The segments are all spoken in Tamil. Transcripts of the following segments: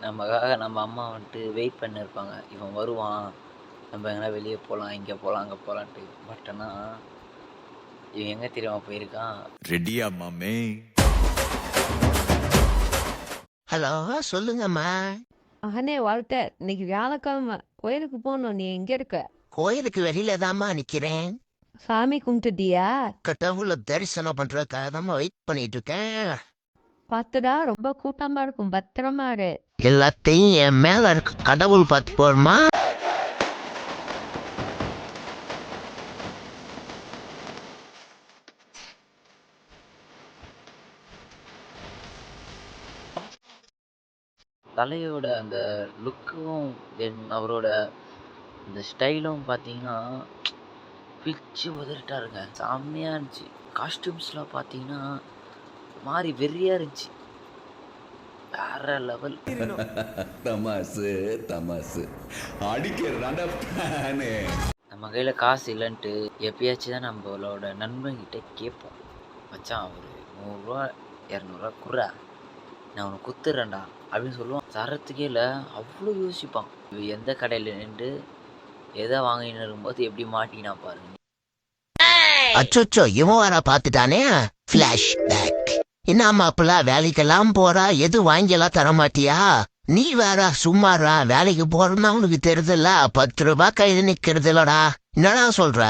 நமக்காக நம்ம அம்மா வந்துட்டு வெயிட் பண்ணிருப்பாங்க. இவன் வருவான், நம்ம எங்கனா வெளியே போகலாம், இங்கே போகலாம், அங்கே போகலான்ட்டு. பட் ஆனால் இவன் எங்கே தெரியுமா போயிருக்கான்? ரெடியா மாமே? ஹலோ, சொல்லுங்கம்மா. அண்ணே வால்டர், இன்னைக்கு வியாழக்கிழமை கோயிலுக்கு போகணும். நீ எங்க இருக்க? கோயிலுக்கு வெளியில தாம்மா நிக்கிறேன். சாமி கும்பிட்டுட்டியா? கடவுள தரிசனம் பண்றதுக்காக தான் வெயிட் பண்ணிட்டு இருக்கேன். பார்த்துடா, ரொம்ப கூட்டமா இருக்கும், பத்திரமா இரு. எல்லாத்தையும் என் மேல இருக்க கடவுள் பார்த்து போறமா. தலையோட அந்த லுக்கும் தென் அவரோட இந்த ஸ்டைலும் பார்த்தீங்கன்னா பிச்சு உதறிட்டாருங்க. செம்மையாக இருந்துச்சு. காஸ்டியூம்ஸ்லாம் பார்த்தீங்கன்னா மாறி வெறியாக இருந்துச்சு. வேற லெவல். தமாசு தமாசு அடிக்கிறதாண்டா பிளானு. நம்ம கையில் காசு இல்லைன்ட்டு எப்பயாச்சும் தான் நம்மளோட நண்பன்கிட்ட கேட்போம். மச்சான் ஒரு 100 ரூபா 200 ரூபா குறா, நான் உனக்கு குத்துறேன்டா அப்படின்னு சொல்லுவான். தரத்துக்கே இல்லை, அவ்வளோ யோசிப்பான். இவன் எந்த கடையில் நின்று எதை வாங்கின்னு இருக்கும்போது எப்படி மாட்டினா பாருங்க. அச்சோ, இவன் வர பாத்துட்டானே. Flash back. என்னம்மா அப்பெல்லாம் வேலைக்கெல்லாம் போறா, எது வாங்கியெல்லாம் தரமாட்டியா? நீ வேற சும்மாறா, வேலைக்கு போறதுன்னா உனக்கு தெரியுதுல்ல, 10 ரூபாய் கையில நிக்கிறது இல்லடா. என்னடா சொல்ற?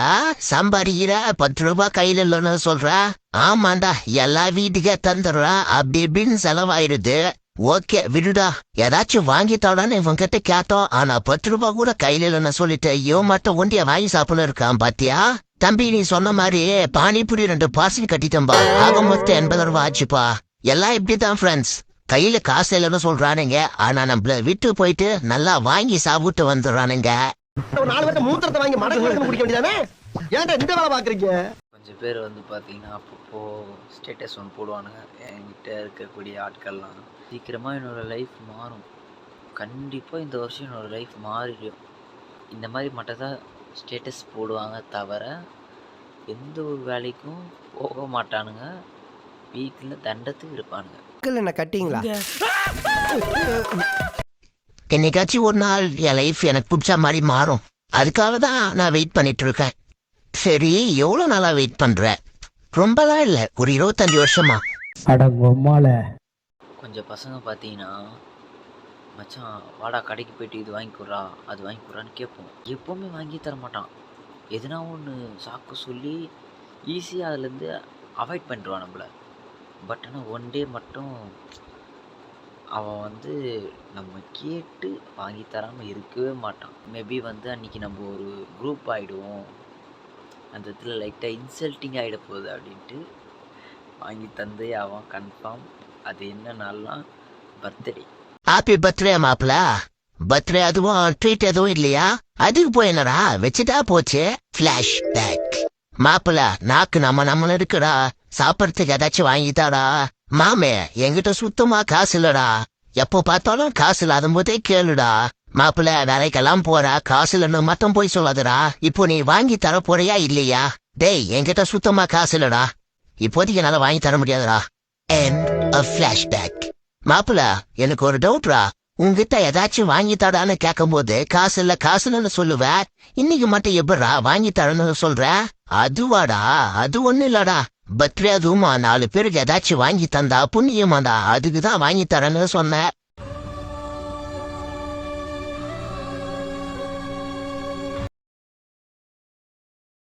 சம்பாதிக்கிற 10 ரூபாய் கையில இல்லைன்னு சொல்ற? ஆமாண்டா, எல்லா வீட்டுக்கே தந்துடுறா, அப்படி இப்படின்னு செலவாயிருது. ஓகே விடுடா, ஏதாச்சும் வாங்கி தரான்னு இவன் கிட்ட கேட்டோம். ஆனா 10 ரூபாய் கூட கையில இல்லைன்னு சொல்லிட்டு இவன் மட்டும் ஒண்டிய வாங்கி சாப்பிடணும் இருக்கான் பாத்தியா? தம்பி, நீ சொன்ன மாதிரி பானிபுரி 2 பார்சல் கட்டிட்டம்பா. ஆக மொத்தம் 80 ரூபாய் ஆச்சுப்பா. எல்லாம் இப்படிதான் ஃப்ரெண்ட்ஸ், கையில காசு இல்லைன்னு சொல்றானுங்க, ஆனா நம்மள விட்டு போயிட்டு நல்லா வாங்கி சாப்பிட்டு வந்துடுறானுங்க. கொஞ்சம் பேர் வந்து பார்த்தீங்கன்னா அப்பப்போ ஸ்டேட்டஸ் ஒன்று போடுவானுங்க. என்கிட்ட இருக்கக்கூடிய ஆட்கள்லாம் சீக்கிரமாக என்னோட லைஃப் மாறும், கண்டிப்பாக இந்த வருஷம் என்னோட லைஃப் மாறிடும், இந்த மாதிரி மட்டும் தான் ஸ்டேட்டஸ் போடுவாங்க தவிர எந்த ஒரு வேலைக்கும் போக மாட்டானுங்க. வீட்டில் தண்டத்துக்கு இருப்பானுங்க. என்ன கட்டிங்களா? என்னைக்காச்சும் ஒரு நாள் என் லைஃப் எனக்கு பிடிச்ச மாதிரி மாறும், அதுக்காக தான் நான் வெயிட் பண்ணிட்டு இருக்கேன். சரி, எவ்வளவு நாளா வெயிட் பண்ற? ரொம்பலாம் இல்ல, ஒரு 25 வருஷமா. கொஞ்சம் பசங்க பார்த்தீங்கன்னா, மச்சான் வாடா கடைக்கு போயிட்டு இது வாங்கிக்கிறா அது வாங்கிக்கிறான்னு கேட்போம். எப்போவுமே வாங்கி தர மாட்டான். எதுனா ஒன்று சாக்கு சொல்லி ஈஸியாக அதுலேருந்து அவாய்ட் பண்ணிடுவான் நம்மளை. பட் ஆனால் ஒன் டே மட்டும் அவன் வந்து நம்ம கேட்டு வாங்கி தராமல் இருக்கவே மாட்டான். மேபி வந்து அன்றைக்கி நம்ம ஒரு குரூப் ஆகிடுவோம், அந்த இடத்துல லைட்டாக இன்சல்ட்டிங் ஆகிட போகுது அப்படின்ட்டு வாங்கி தந்தே அவன் கன்ஃபார்ம். அது என்ன நாள்லாம் பர்த்டே. ஹாப்பி பர்த்டே மாப்பிள. பர்த்டே அதுவும் ட்ரீட் எதுவும் இல்லையா? அதுக்கு போய் என்னடா வச்சுட்டா போச்சு. Flashback. மாப்பிள, நாக்கு நம்ம இருக்குடா, சாப்பிடறதுக்கு ஏதாச்சும் வாங்கிட்டாடா. மாமே, என்கிட்ட சுத்தமா காசு இல்லடா, எப்போ பார்த்தாலும் காசு இல்லாத போதே கேளுடா. மாப்பிள, வேலைக்கெல்லாம் போறா, காசு இல்லைன்னு மட்டும் போய் சொல்லாதடா. இப்போ நீ வாங்கி தர போறியா இல்லையா? டேய், என்கிட்ட சுத்தமா காசு இல்லடா, இப்போதைக்கு என்னால வாங்கி தர முடியாதுடா. End of flashback. மாப்பிள, எனக்கு ஒரு டவுட்ரா, உங்ககிட்ட ஏதாச்சும் வாங்கி தடான்னு கேட்கும் போது காசு இல்லன்னு சொல்லுவ, இன்னைக்கு மட்டும் எப்படா வாங்கி தரன்னு சொல்ற? அதுவாடா, அது ஒண்ணு இல்லடா, பர்த்டே அதுவுமா 4 பேருக்கு ஏதாச்சும் வாங்கி தந்தா புண்ணியமாடா, அதுக்குதான் வாங்கி தரேன்னு சொன்னேன்.